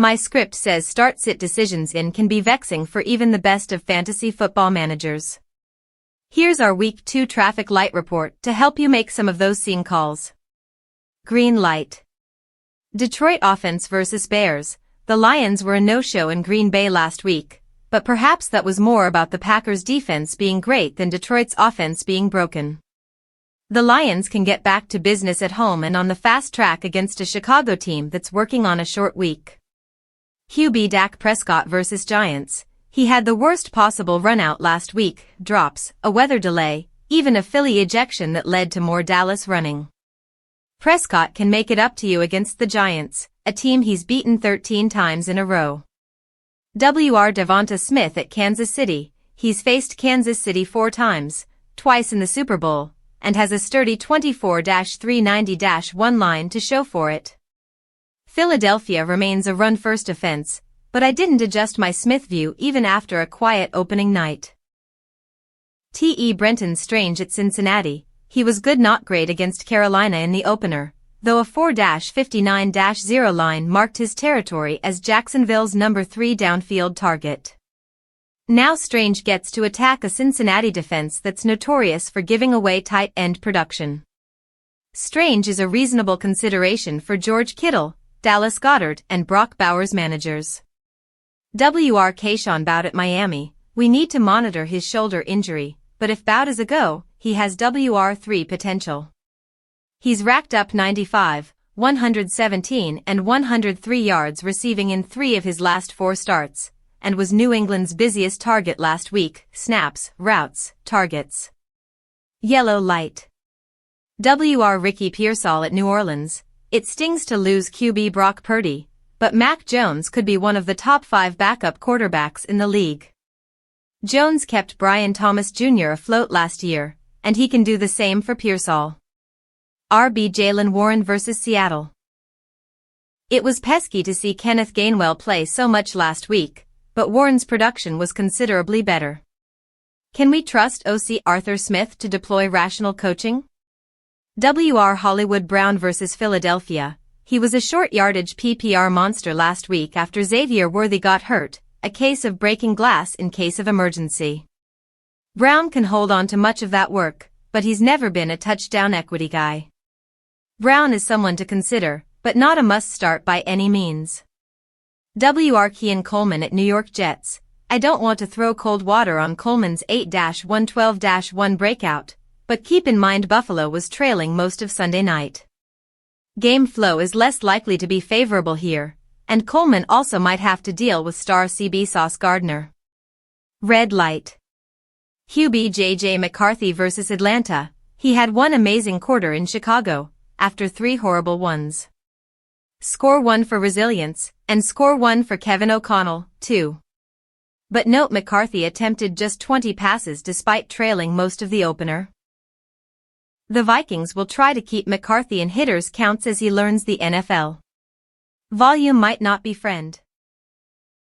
My script says start-sit decisions can be vexing for even the best of fantasy football managers. Here's our Week 2 traffic light report to help you make some of those scene calls. Green light. Detroit offense versus Bears. The Lions were a no-show in Green Bay last week, but perhaps that was more about the Packers' defense being great than Detroit's offense being broken. The Lions can get back to business at home and on the fast track against a Chicago team that's working on a short week. QB Dak Prescott versus Giants. He had the worst possible run-out last week, drops, a weather delay, even a Philly ejection that led to more Dallas running. Prescott can make it up to you against the Giants, a team he's beaten 13 times in a row. DeVonta Smith at Kansas City. He's faced Kansas City 4 times, twice in the Super Bowl, and has a sturdy 24-390-1 line to show for it. Philadelphia remains a run-first offense, but I didn't adjust my Smith view even after a quiet opening night. Brenton Strange at Cincinnati. He was good not great against Carolina in the opener, though a 4-59-0 line marked his territory as Jacksonville's number 3 downfield target. Now Strange gets to attack a Cincinnati defense that's notorious for giving away tight end production. Strange is a reasonable consideration for George Kittle, Dallas Goedert, and Brock Bowers managers. Kayshon Boutte at Miami. We need to monitor his shoulder injury, but if Boutte is a go, he has WR3 potential. He's racked up 95, 117 and 103 yards receiving in 3 of his last 4 starts, and was New England's busiest target last week, snaps, routes, targets. Yellow light. Ricky Pearsall at New Orleans. It stings to lose QB Brock Purdy, but Mac Jones could be one of the top 5 backup quarterbacks in the league. Jones kept Brian Thomas Jr. afloat last year, and he can do the same for Pearsall. RB Jaylen Warren versus Seattle. It was pesky to see Kenneth Gainwell play so much last week, but Warren's production was considerably better. Can we trust OC Arthur Smith to deploy rational coaching? Hollywood Brown versus Philadelphia. He was a short yardage PPR monster last week after Xavier Worthy got hurt, a case of breaking glass in case of emergency. Brown can hold on to much of that work, but he's never been a touchdown equity guy. Brown is someone to consider, but not a must-start by any means. Keon Coleman at New York Jets. I don't want to throw cold water on Coleman's 8-112-1 breakout, but keep in mind Buffalo was trailing most of Sunday night. Game flow is less likely to be favorable here, and Coleman also might have to deal with star CB Sauce Gardner. Red light. QB McCarthy versus Atlanta. He had one amazing quarter in Chicago, after 3 horrible ones. Score 1 for resilience, and score 1 for Kevin O'Connell, too. But note McCarthy attempted just 20 passes despite trailing most of the opener. The Vikings will try to keep McCarthy in hitters' counts as he learns the NFL. Volume might not be friend.